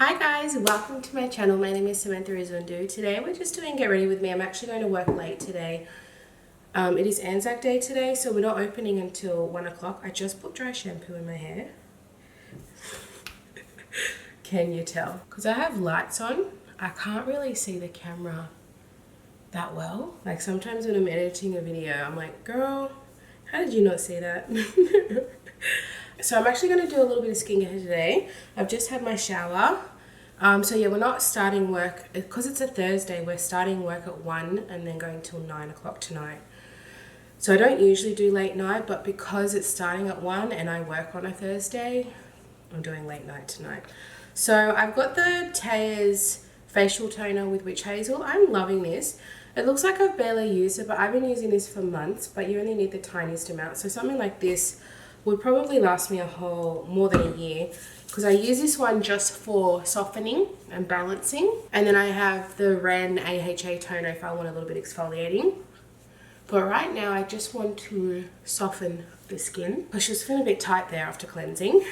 Hi guys, welcome to my channel. My name is Samantha Izundu. Today we're just doing Get Ready With Me. I'm actually going to work late today. It is Anzac Day today, so we're not opening until 1 o'clock. I just put dry shampoo in my hair. Can you tell? Because I have lights on, I can't really see the camera that well. Like sometimes when I'm editing a video, I'm like, girl, how did you not see that? So I'm actually going to do a little bit of skincare today. I've just had my shower. So yeah, we're not starting work, because it's a Thursday, we're starting work at 1 and then going till 9 o'clock tonight. So I don't usually do late night, but because it's starting at 1 and I work on a Thursday, I'm doing late night tonight. So I've got the Taya's facial toner with witch hazel. I'm loving this. It looks like I've barely used it, but I've been using this for months, but you only need the tiniest amount. So something like this would probably last me more than a year, because I use this one just for softening and balancing. And then I have the Ren AHA toner if I want a little bit exfoliating. But right now I just want to soften the skin, because she was feeling a bit tight there after cleansing.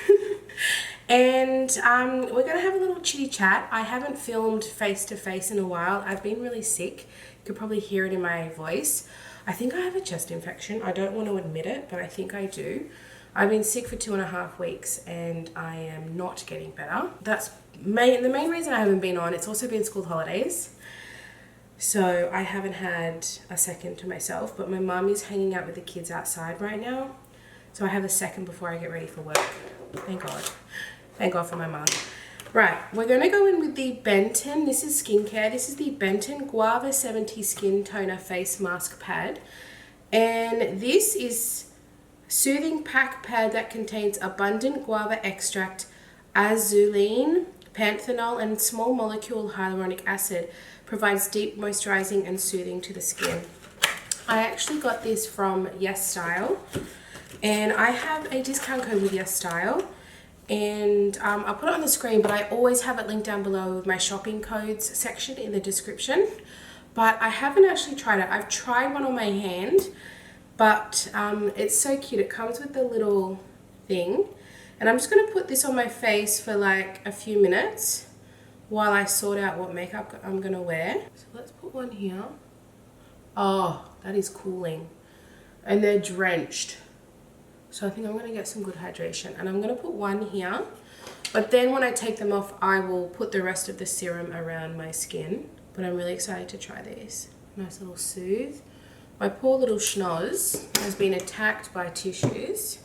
And we're gonna have a little chitty chat. I haven't filmed face to face in a while. I've been really sick. You could probably hear it in my voice. I think I have a chest infection. I don't want to admit it, but I think I do. I've been sick for 2.5 weeks and I am not getting better. That's the main reason I haven't been on. It's also been school holidays, so I haven't had a second to myself, but my mum is hanging out with the kids outside right now, so I have a second before I get ready for work. Thank God. Thank God for my mum. Right, we're going to go in with the Benton. This is skincare. This is the Benton Guava 70 Skin Toner Face Mask Pad. And this is soothing pack pad that contains abundant guava extract, azulene, panthenol, and small molecule hyaluronic acid. Provides deep moisturizing and soothing to the skin. I actually got this from Yes Style, and I have a discount code with Yes Style, and I'll put it on the screen, but I always have it linked down below with my shopping codes section in the description. But I haven't actually tried it. I've tried one on my hand, but it's so cute. It comes with the little thing, and I'm just going to put this on my face for like a few minutes while I sort out what makeup I'm going to wear. So let's put one here. Oh, that is cooling. And they're drenched. So I think I'm going to get some good hydration. And I'm going to put one here. But then when I take them off, I will put the rest of the serum around my skin. But I'm really excited to try these. Nice little soothe. My poor little schnoz has been attacked by tissues.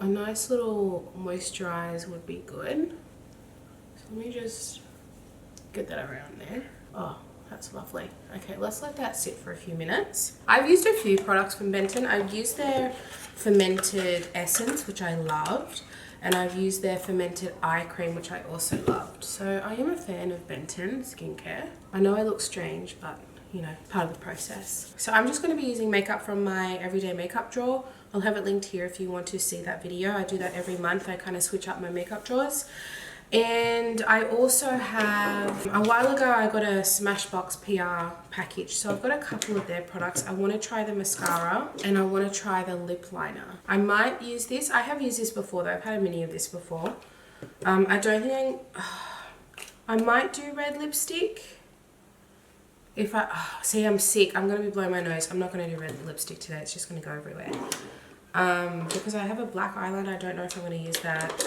A nice little moisturize would be good. So let me just get that around there. Oh, that's lovely. Okay, let's let that sit for a few minutes. I've used a few products from Benton. I've used their fermented essence, which I loved, and I've used their fermented eye cream, which I also loved. So I am a fan of Benton skincare. I know I look strange, but you know, part of the process. So I'm just going to be using makeup from my everyday makeup drawer. I'll have it linked here if you want to see that video. I do that every month. I kind of switch up my makeup drawers. And I also have, a while ago I got a Smashbox PR package, so I've got a couple of their products. I want to try the mascara and I want to try the lip liner. I might use this. I have used this before though. I've had a mini of this before. I don't think I might do red lipstick. If I, see, I'm sick. I'm going to be blowing my nose. I'm not going to do red lipstick today. It's just going to go everywhere. Because I have a black eyeliner. I don't know if I'm going to use that.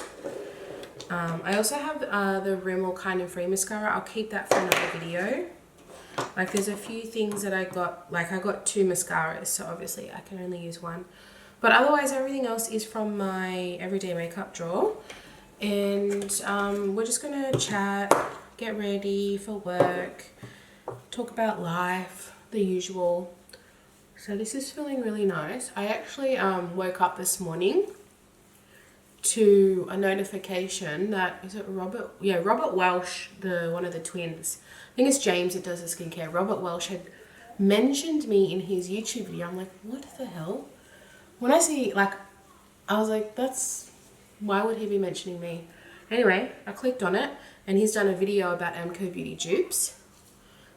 I also have the Rimmel Kind and Free mascara. I'll keep that for another video. Like there's a few things that I got, like I got 2 mascaras, so obviously I can only use one. But otherwise everything else is from my everyday makeup drawer. And we're just going to chat, get ready for work, talk about life, the usual. So this is feeling really nice. I actually woke up this morning to a notification that, is it Robert? Yeah, Robert Welsh, one of the twins. I think it's James that does the skincare. Robert Welsh had mentioned me in his YouTube video. I'm like, what the hell? When I see, like, I was like, why would he be mentioning me? Anyway, I clicked on it and he's done a video about Amco Beauty dupes.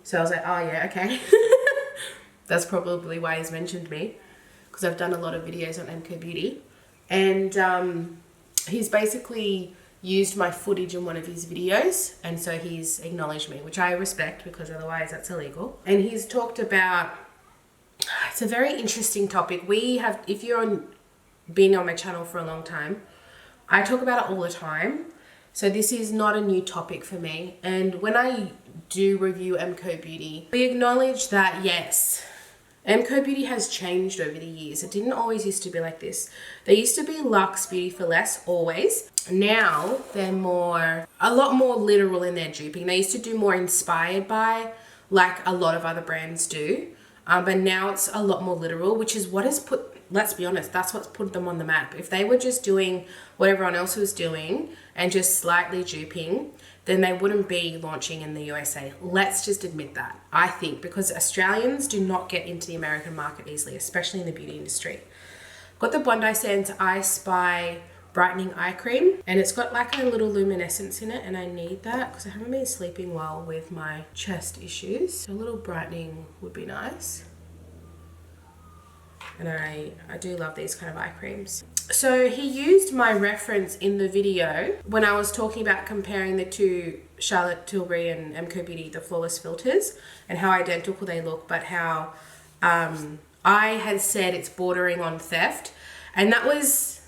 So I was like, oh yeah, okay. That's probably why he's mentioned me, because I've done a lot of videos on Amco Beauty. And he's basically used my footage in one of his videos, and so he's acknowledged me, which I respect because otherwise that's illegal. And he's talked about, it's a very interesting topic. We have, if you're been on my channel for a long time, I talk about it all the time. So this is not a new topic for me. And when I do review MCO Beauty, we acknowledge that yes, MCO Beauty has changed over the years. It didn't always used to be like this. They used to be luxe beauty for less, always. Now they're a lot more literal in their duping. They used to do more inspired by, like a lot of other brands do. But now it's a lot more literal, which is what has put, let's be honest, that's what's put them on the map. If they were just doing what everyone else was doing and just slightly duping, then they wouldn't be launching in the USA. Let's just admit that, I think, because Australians do not get into the American market easily, especially in the beauty industry. Got the Bondi Sands I Spy brightening eye cream, and it's got like a little luminescence in it, and I need that because I haven't been sleeping well with my chest issues. So a little brightening would be nice. And I do love these kind of eye creams. So he used my reference in the video when I was talking about comparing the two Charlotte Tilbury and MCO Beauty, the Flawless Filters, and how identical they look, but how I had said it's bordering on theft. And that was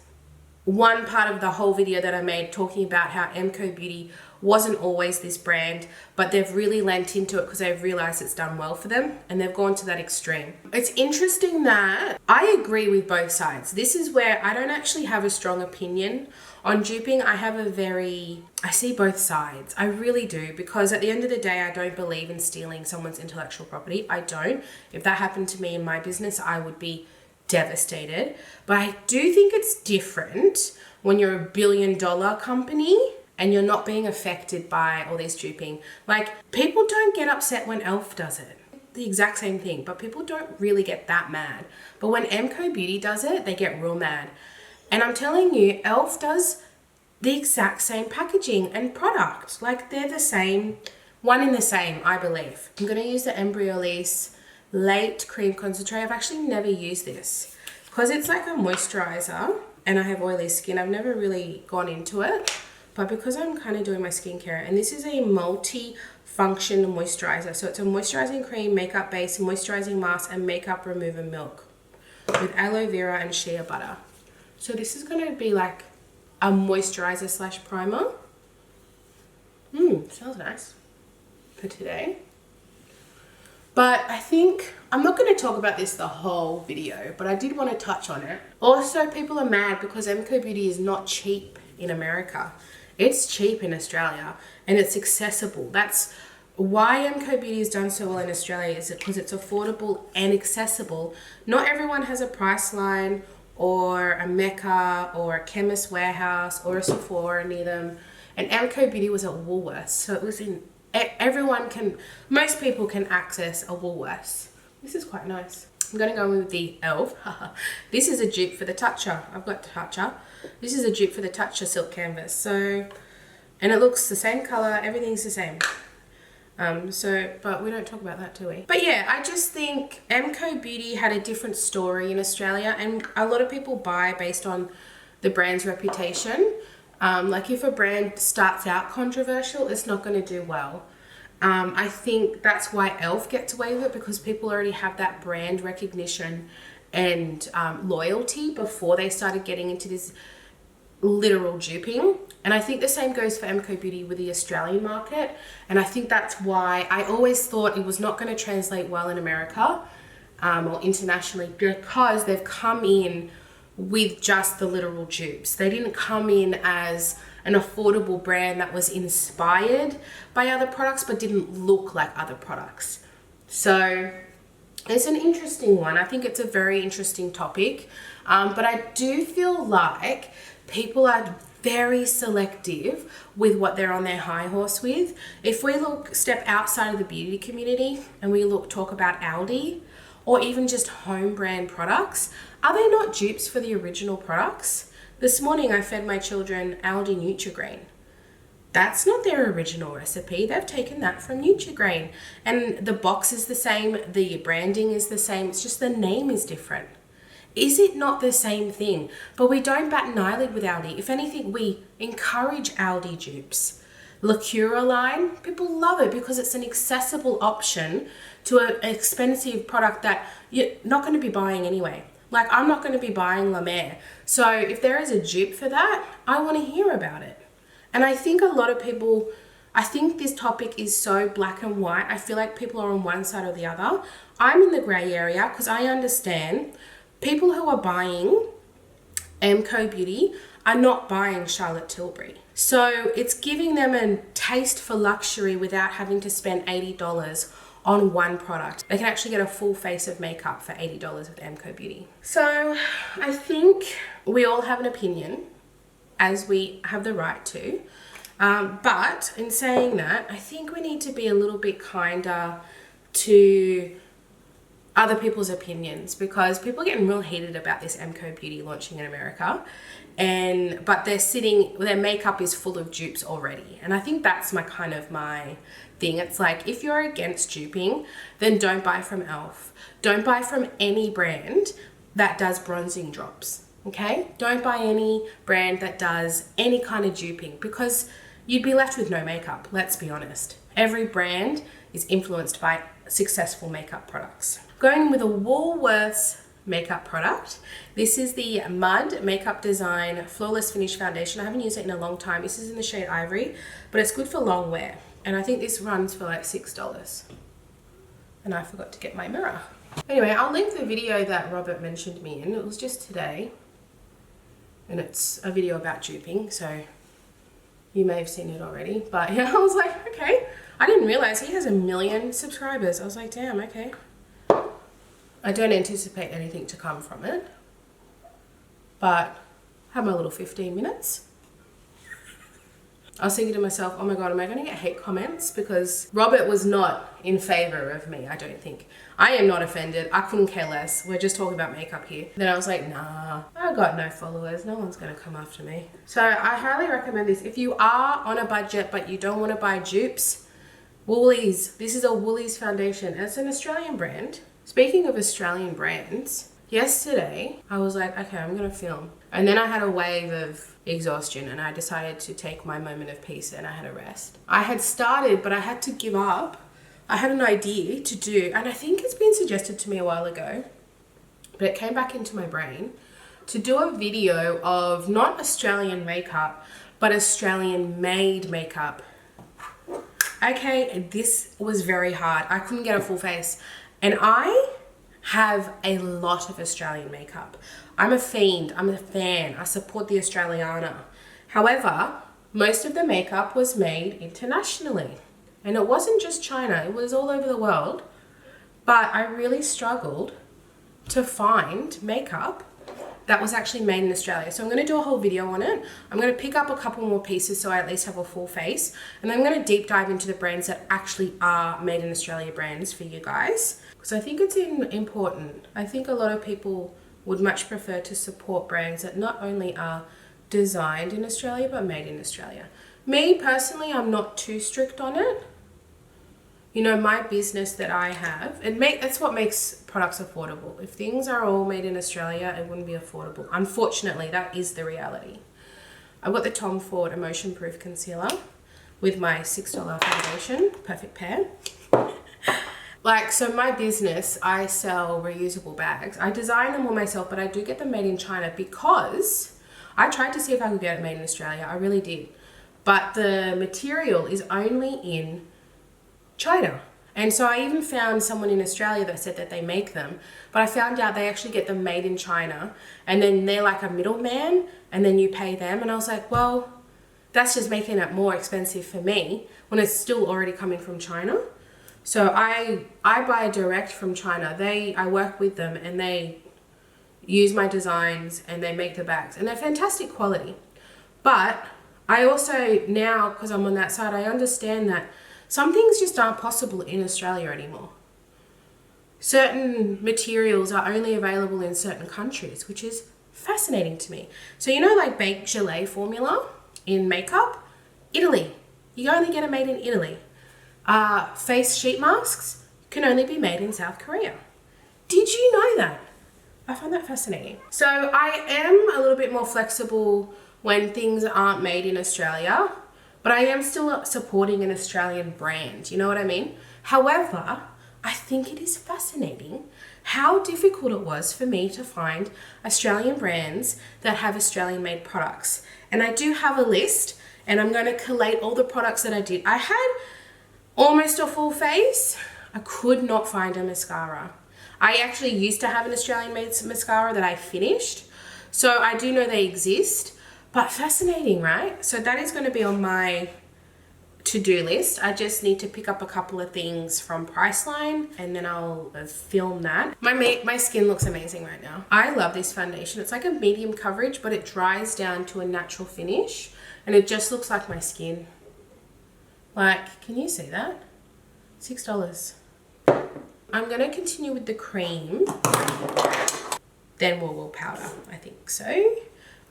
one part of the whole video that I made, talking about how MCO Beauty wasn't always this brand, but they've really lent into it because they've realized it's done well for them, and they've gone to that extreme. It's interesting that I agree with both sides. This is where I don't actually have a strong opinion on duping. I see both sides. I really do, because at the end of the day, I don't believe in stealing someone's intellectual property. I don't. If that happened to me in my business, I would be devastated. But I do think it's different when you're a $1 billion company and you're not being affected by all this duping. Like, people don't get upset when Elf does it. The exact same thing, but people don't really get that mad. But when MCO Beauty does it, they get real mad. And I'm telling you, Elf does the exact same packaging and product. Like, they're the same, one in the same, I believe. I'm gonna use the Embryolisse Late Cream Concentrate. I've actually never used this because it's like a moisturizer and I have oily skin. I've never really gone into it, but because I'm kind of doing my skincare, and this is a multi-function moisturizer. So it's a moisturizing cream, makeup base, moisturizing mask, and makeup remover milk with aloe vera and shea butter. So this is going to be like a moisturizer slash primer. Smells nice for today. But I think I'm not going to talk about this the whole video, but I did want to touch on it. Also, people are mad because MCO Beauty is not cheap in America. It's cheap in Australia and it's accessible. That's why MCO Beauty has done so well in Australia, is because it's affordable and accessible. Not everyone has a Priceline or a Mecca or a Chemist Warehouse or a Sephora near them. And MCO Beauty was at Woolworths, so it was in most people can access a Woolworths. This is quite nice. I'm gonna go with the Elf. This is a dupe for the Toucher. I've got the Toucher. This is a dupe for the Toucher Silk Canvas. So, and it looks the same color, everything's the same. But we don't talk about that, do we? But yeah, I just think MCO Beauty had a different story in Australia, and a lot of people buy based on the brand's reputation. Like if a brand starts out controversial, it's not going to do well. I think that's why Elf gets away with it, because people already have that brand recognition and loyalty before they started getting into this literal duping. And I think the same goes for MCO Beauty with the Australian market. And I think that's why I always thought it was not going to translate well in America or internationally, because they've come in with just the literal dupes. They didn't come in as an affordable brand that was inspired by other products but didn't look like other products. So it's an interesting one. I think it's a very interesting topic, but I do feel like people are very selective with what they're on their high horse with. If we step outside of the beauty community and we talk about Aldi or even just home brand products, are they not dupes for the original products? This morning I fed my children Aldi Nutri-Grain. That's not their original recipe. They've taken that from Nutri-Grain. And the box is the same, the branding is the same, it's just the name is different. Is it not the same thing? But we don't bat an eyelid with Aldi. If anything, we encourage Aldi dupes. Lacura line, people love it because it's an accessible option to an expensive product that you're not going to be buying anyway. Like, I'm not going to be buying La Mer. So if there is a dupe for that, I want to hear about it. And I think a lot of people, I think this topic is so black and white. I feel like people are on one side or the other. I'm in the grey area because I understand people who are buying Amco Beauty are not buying Charlotte Tilbury. So it's giving them a taste for luxury without having to spend $80 on one product. They can actually get a full face of makeup for $80 with Amco Beauty. So I think we all have an opinion, as we have the right to. But in saying that, I think we need to be a little bit kinder to other people's opinions, because people are getting real heated about this Amco Beauty launching in America, but their makeup is full of dupes already. And I think that's my thing. It's like, if you're against duping, then don't buy from e.l.f. Don't buy from any brand that does bronzing drops, okay? Don't buy any brand that does any kind of duping, because you'd be left with no makeup, let's be honest. Every brand is influenced by successful makeup products. Going with a Woolworths makeup product. This is the Mud Makeup Design Flawless Finish Foundation. I haven't used it in a long time. This is in the shade Ivory, but it's good for long wear. And I think this runs for like $6. And I forgot to get my mirror. Anyway, I'll link the video that Robert mentioned me in. It was just today. And it's a video about duping, so you may have seen it already. But yeah, I was like, okay. I didn't realize he has 1 million subscribers. I was like, damn, okay. I don't anticipate anything to come from it, but I have my little 15 minutes. I was thinking to myself, oh my God, am I going to get hate comments? Because Robert was not in favor of me, I don't think. I am not offended. I couldn't care less. We're just talking about makeup here. Then I was like, nah, I got no followers. No one's going to come after me. So I highly recommend this. If you are on a budget, but you don't want to buy dupes, Woolies. This is a Woolies foundation. It's an Australian brand. Speaking of Australian brands, yesterday I was like, okay, I'm gonna film. And then I had a wave of exhaustion and I decided to take my moment of peace and I had a rest. I had started, but I had to give up. I had an idea to do, and I think it's been suggested to me a while ago, but it came back into my brain, to do a video of not Australian makeup, but Australian made makeup. Okay, this was very hard. I couldn't get a full face. And I have a lot of Australian makeup. I'm a fiend, I'm a fan, I support the Australiana. However, most of the makeup was made internationally. And it wasn't just China, it was all over the world. But I really struggled to find makeup that was actually made in Australia. So I'm going to do a whole video on it. I'm going to pick up a couple more pieces so I at least have a full face. And then I'm going to deep dive into the brands that actually are made in Australia brands for you guys. Because I think it's important. I think a lot of people would much prefer to support brands that not only are designed in Australia, but made in Australia. Me personally, I'm not too strict on it. You know, my business that I have, that's what makes products affordable. If things are all made in Australia, it wouldn't be affordable. Unfortunately, that is the reality. I've got the Tom Ford Emotion Proof Concealer with my $6 foundation, perfect pair. So my business, I sell reusable bags. I design them all myself, but I do get them made in China because I tried to see if I could get it made in Australia. I really did. But the material is only in China. And so I even found someone in Australia that said that they make them, but I found out they actually get them made in China, and then they're like a middleman, and then you pay them. And I was like, well, that's just making it more expensive for me when it's still already coming from China. So I buy direct from China. I work with them and they use my designs and they make the bags, and they're fantastic quality. But I also now, because I'm on that side, I understand that some things just aren't possible in Australia anymore. Certain materials are only available in certain countries, which is fascinating to me. So you know, like baked gelée formula in makeup, Italy. You only get it made in Italy. Face sheet masks can only be made in South Korea. Did you know that? I find that fascinating. So I am a little bit more flexible when things aren't made in Australia, but I am still supporting an Australian brand, you know what I mean? However, I think it is fascinating how difficult it was for me to find Australian brands that have Australian made products. And I do have a list, and I'm going to collate all the products that I did. I had almost a full face. I could not find a mascara. I actually used to have an Australian made mascara that I finished, so I do know they exist. But fascinating, right? So that is going to be on my to-do list. I just need to pick up a couple of things from Priceline, and then I'll film that. My skin looks amazing right now. I love this foundation. It's like a medium coverage, but it dries down to a natural finish, and it just looks like my skin. Like, can you see that? $6. I'm gonna continue with the cream, then we'll powder, I think so.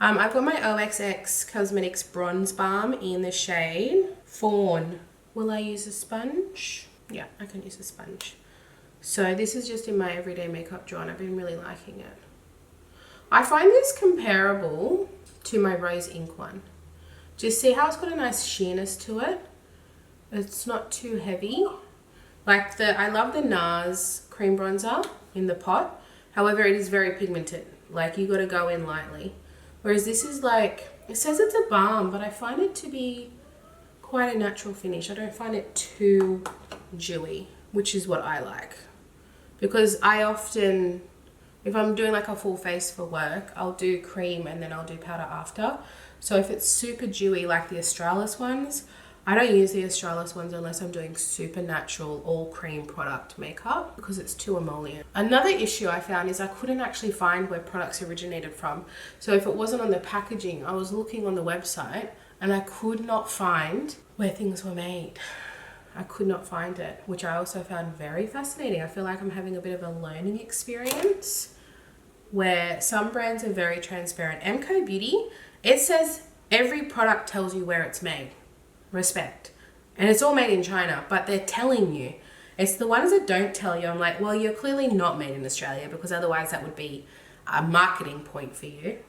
I've got my OXX Cosmetics Bronze Balm in the shade Fawn. Will I use a sponge? Yeah, I can use a sponge. So this is just in my everyday makeup drawer, and I've been really liking it. I find this comparable to my Rose Ink one. Just see how it's got a nice sheerness to it. It's not too heavy. Like I love the NARS cream bronzer in the pot. However, it is very pigmented. Like, you got to go in lightly. Whereas this is like, it says it's a balm, but I find it to be quite a natural finish. I don't find it too dewy, which is what I like. Because I often, if I'm doing like a full face for work, I'll do cream and then I'll do powder after. So if it's super dewy like the Australis ones, I don't use the Australis ones unless I'm doing super natural all cream product makeup because it's too emollient. Another issue I found is I couldn't actually find where products originated from. So if it wasn't on the packaging, I was looking on the website and I could not find where things were made. I could not find it, which I also found very fascinating. I feel like I'm having a bit of a learning experience where some brands are very transparent. MCO Beauty, it says every product tells you where it's made. Respect. And it's all made in China, but they're telling you. It's the ones that don't tell you. I'm like, well, you're clearly not made in Australia, because otherwise that would be a marketing point for you.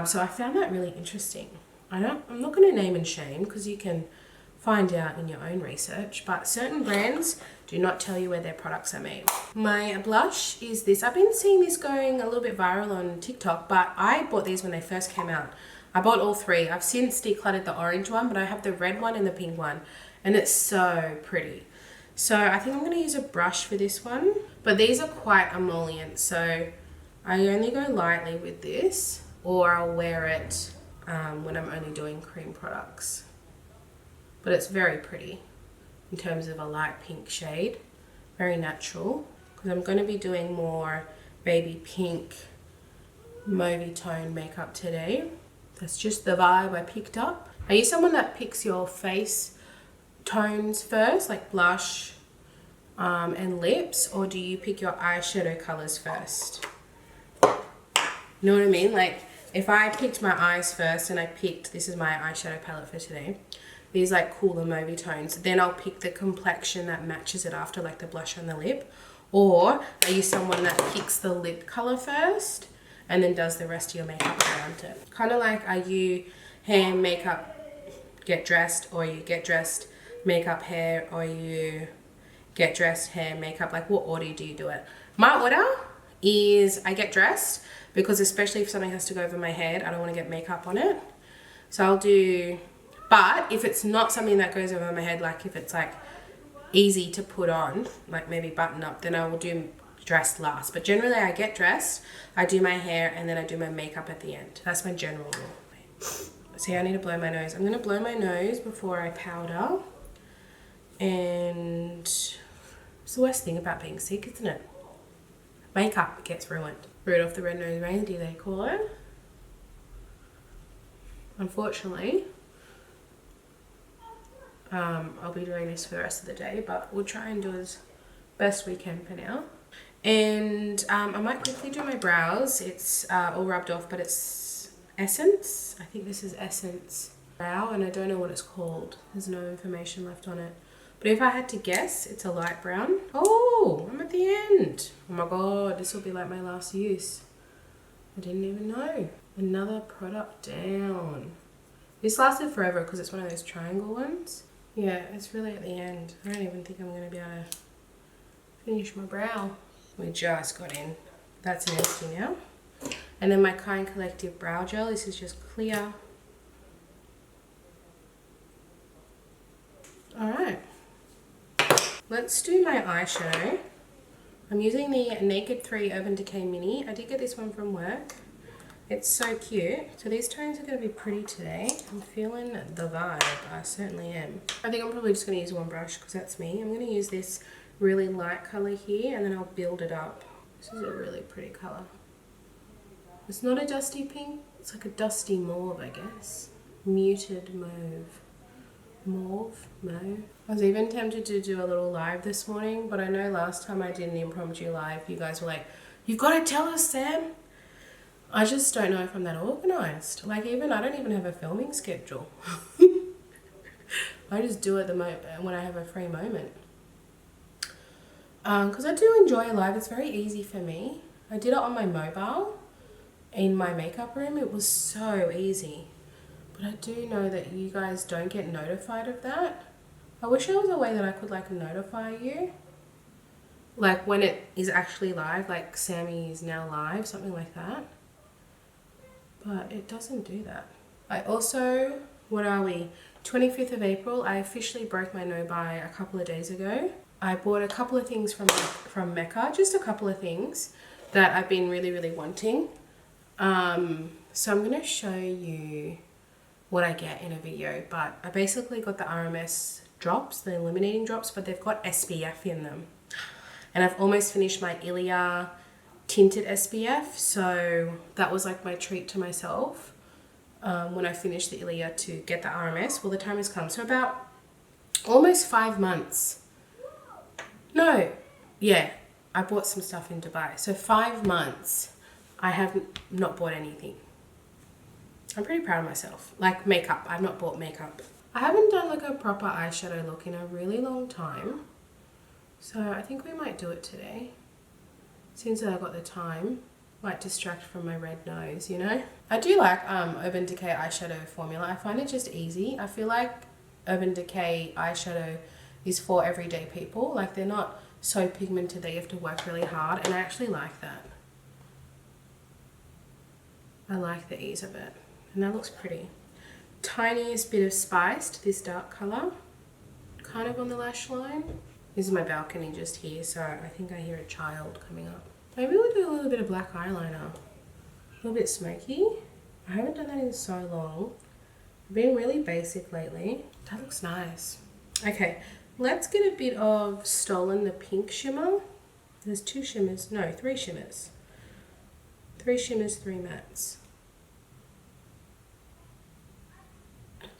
So I found that really interesting. I'm not going to name and shame, because you can find out in your own research, but certain brands do not tell you where their products are made. My blush is this. I've been seeing this going a little bit viral on TikTok, but I bought these when they first came out. I bought all three. I've since decluttered the orange one, but I have the red one and the pink one, and it's so pretty. So I think I'm going to use a brush for this one, but these are quite emollient, so I only go lightly with this, or I'll wear it when I'm only doing cream products. But it's very pretty in terms of a light pink shade, very natural, because I'm going to be doing more baby pink mauvey tone makeup today. That's just the vibe I picked up. Are you someone that picks your face tones first, like blush and lips, or do you pick your eyeshadow colors first? You know what I mean? Like, if I picked my eyes first and I picked, this is my eyeshadow palette for today, these like cooler mauvey tones, then I'll pick the complexion that matches it after, like the blush on the lip. Or are you someone that picks the lip color first and then does the rest of your makeup around it? Kind of like, are you hair, makeup, get dressed, or you get dressed, makeup, hair, or you get dressed, hair, makeup? Like, what order do you do it? My order is I get dressed, because especially if something has to go over my head, I don't want to get makeup on it. So I'll do, but if it's not something that goes over my head, like if it's like easy to put on, like maybe button up, then I will do dressed last. But generally I get dressed, I do my hair, and then I do my makeup at the end. That's my general rule. See, I need to blow my nose. I'm going to blow my nose before I powder. And it's the worst thing about being sick, isn't it? Makeup gets ruined. Rudolph the Red-Nosed Reindeer, they call it. Unfortunately, I'll be doing this for the rest of the day, but we'll try and do as best we can for now. And I might quickly do my brows. It's all rubbed off, but it's Essence. I think this is Essence Brow, and I don't know what it's called. There's no information left on it. But if I had to guess, it's a light brown. Oh, I'm at the end. Oh my god, this will be like my last use. I didn't even know. Another product down. This lasted forever because it's one of those triangle ones. Yeah, it's really at the end. I don't even think I'm going to be able to finish my brow. We just got in. That's nasty now. And then my Kind Collective Brow Gel. This is just clear. Alright. Let's do my eyeshadow. I'm using the Naked 3 Urban Decay Mini. I did get this one from work. It's so cute. So these tones are going to be pretty today. I'm feeling the vibe. I certainly am. I think I'm probably just going to use one brush because that's me. I'm going to use this really light colour here and then I'll build it up. This is a really pretty colour. It's not a dusty pink. It's like a dusty mauve, I guess. Muted mauve. Mauve? Mauve? I was even tempted to do a little live this morning, but I know last time I did an impromptu live, you guys were like, "You've got to tell us, Sam." I just don't know if I'm that organised. Like I don't even have a filming schedule. I just do it when I have a free moment. Because I do enjoy live. It's very easy for me. I did it on my mobile in my makeup room. It was so easy. But I do know that you guys don't get notified of that. I wish there was a way that I could like notify you. Like when it is actually live, like Sammy is now live, something like that. But it doesn't do that. I also, what are we? 25th of April, I officially broke my no buy a couple of days ago. I bought a couple of things from Mecca, just a couple of things that I've been really, really wanting. So I'm going to show you what I get in a video, but I basically got the RMS drops, the illuminating drops, but they've got SPF in them. And I've almost finished my Ilia tinted SPF, so that was like my treat to myself when I finished the Ilia to get the RMS. Well, the time has come. So about almost 5 months. No, yeah, I bought some stuff in Dubai. So 5 months I have not bought anything. I'm pretty proud of myself. Like makeup, I've not bought makeup. I haven't done like a proper eyeshadow look in a really long time. So I think we might do it today. Since I got the time, might distract from my red nose, you know? I do like Urban Decay eyeshadow formula. I find it just easy. I feel like Urban Decay eyeshadow is for everyday people. Like they're not so pigmented that you have to work really hard, and I actually like that. I like the ease of it, and that looks pretty. Tiniest bit of spiced, this dark colour, kind of on the lash line. This is my balcony just here, so I think I hear a child coming up. Maybe we'll do a little bit of black eyeliner. A little bit smoky. I haven't done that in so long. I've been really basic lately. That looks nice. Okay, let's get a bit of Stolen the Pink shimmer. There's 2 shimmers, no, 3 shimmers. 3 shimmers, 3 mattes.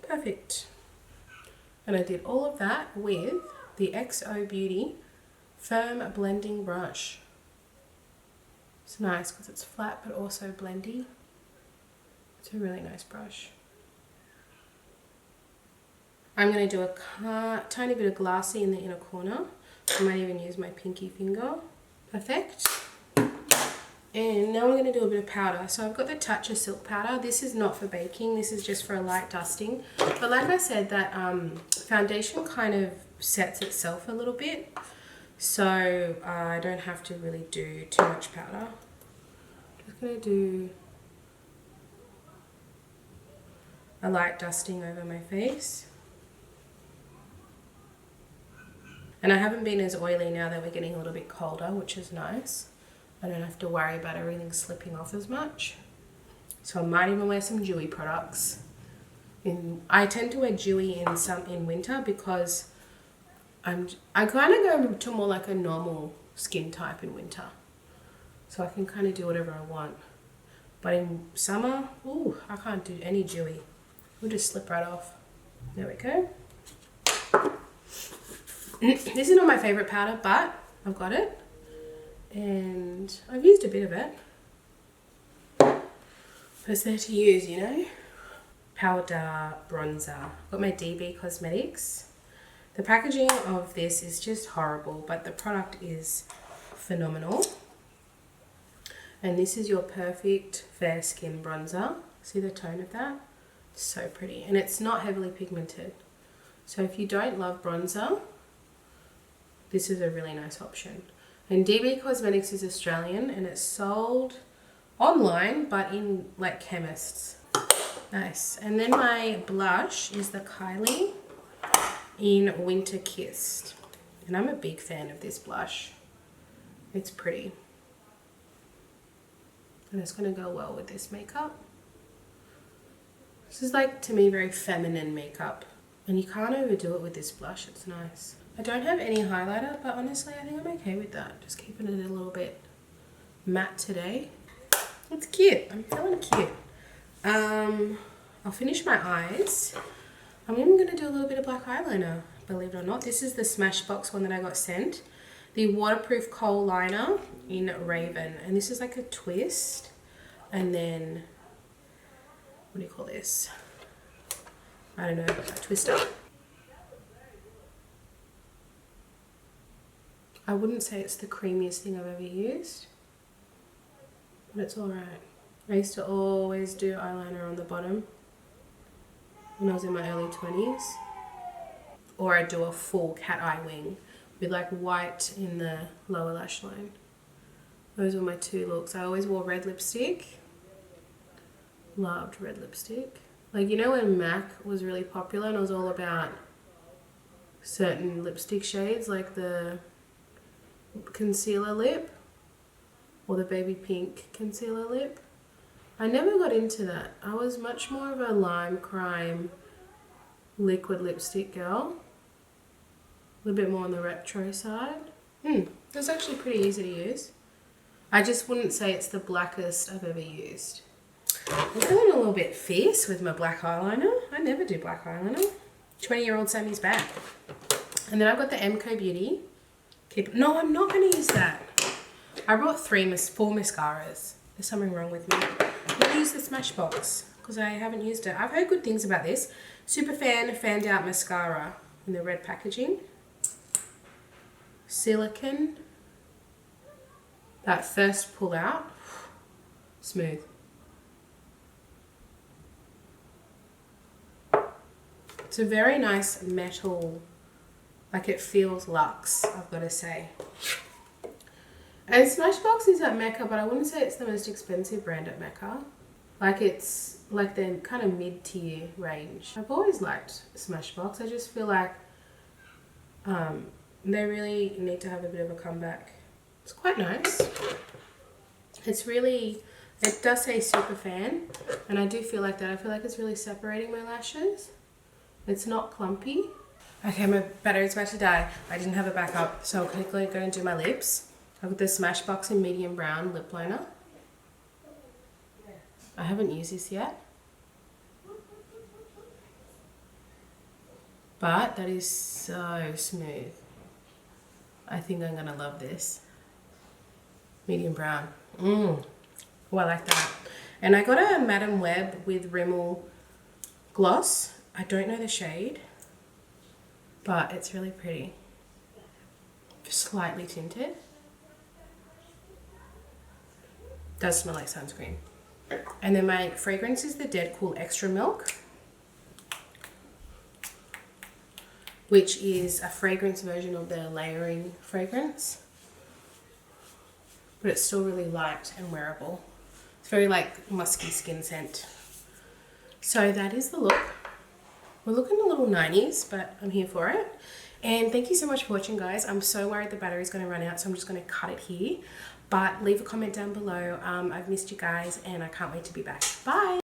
Perfect. And I did all of that with the XO Beauty Firm Blending Brush. It's nice because it's flat but also blendy. It's a really nice brush. I'm going to do a tiny bit of glassy in the inner corner. I might even use my pinky finger. Perfect. And now we're going to do a bit of powder. So I've got the Tatcha Silk Powder. This is not for baking. This is just for a light dusting. But like I said, that foundation kind of sets itself a little bit. So I don't have to really do too much powder. Just going to do a light dusting over my face. And I haven't been as oily now that we're getting a little bit colder, which is nice. I don't have to worry about everything slipping off as much. So I might even wear some dewy products. I tend to wear dewy in winter because I kind of go to more like a normal skin type in winter. So I can kind of do whatever I want. But in summer, ooh, I can't do any dewy. It'll just slip right off. There we go. This is not my favorite powder, but I've got it. And I've used a bit of it. But it's there to use, you know. Powder bronzer. Got my DB Cosmetics The packaging of this is just horrible, but the product is phenomenal. And this is your perfect fair skin bronzer. See the tone of that? So pretty. And it's not heavily pigmented. So if you don't love bronzer, this is a really nice option. And DB Cosmetics is Australian and it's sold online, but in like chemists. Nice. And then my blush is the Kylie in Winter Kissed. And I'm a big fan of this blush. It's pretty. And it's going to go well with this makeup. This is like, to me, very feminine makeup. And you can't overdo it with this blush. It's nice. I don't have any highlighter, but honestly, I think I'm okay with that. Just keeping it a little bit matte today. It's cute. I'm feeling cute. I'll finish my eyes. I'm even going to do a little bit of black eyeliner, believe it or not. This is the Smashbox one that I got sent. The waterproof kohl liner in Raven. And this is like a twist. And then, what do you call this? I don't know, a twister. I wouldn't say it's the creamiest thing I've ever used, but it's alright. I used to always do eyeliner on the bottom when I was in my early 20s. Or I'd do a full cat eye wing with like white in the lower lash line. Those were my two looks. I always wore red lipstick. Loved red lipstick. Like, you know when MAC was really popular and it was all about certain lipstick shades, like the concealer lip or the baby pink concealer lip? I never got into that. I was much more of a lime crime liquid lipstick girl. A little bit more on the retro side. It was actually pretty easy to use. I just wouldn't say it's the blackest I've ever used. I'm feeling a little bit fierce with my black eyeliner. I never do black eyeliner. 20-year-old Sammy's back. And then I've got the MCO Beauty. No, I'm not going to use that. I brought 4 mascaras. There's something wrong with me. I'm going to use the Smashbox because I haven't used it. I've heard good things about this. Superfan Fanned Out Mascara in the red packaging. Silicone. That first pull out. Smooth. It's a very nice metal, like it feels luxe, I've got to say. And Smashbox is at Mecca, but I wouldn't say it's the most expensive brand at Mecca. Like it's like the kind of mid-tier range. I've always liked Smashbox. I just feel like they really need to have a bit of a comeback. It's quite nice. It's really, it does say Superfan, and I do feel like that. I feel like it's really separating my lashes. It's not clumpy. Okay, my battery's about to die. I didn't have a backup, so I'll quickly go and do my lips. I've got the Smashbox in medium brown lip liner. I haven't used this yet. But that is so smooth. I think I'm gonna love this. Medium brown. Oh, I like that. And I got a Madame Web with Rimmel gloss. I don't know the shade, but it's really pretty. Slightly tinted. Does smell like sunscreen. And then my fragrance is the Dead Cool Extra Milk, which is a fragrance version of the layering fragrance, but it's still really light and wearable. It's very like musky skin scent. So that is the look. We're looking a little 90s, but I'm here for it. And thank you so much for watching, guys. I'm so worried the battery's going to run out, so I'm just going to cut it here. But leave a comment down below. I've missed you guys, and I can't wait to be back. Bye!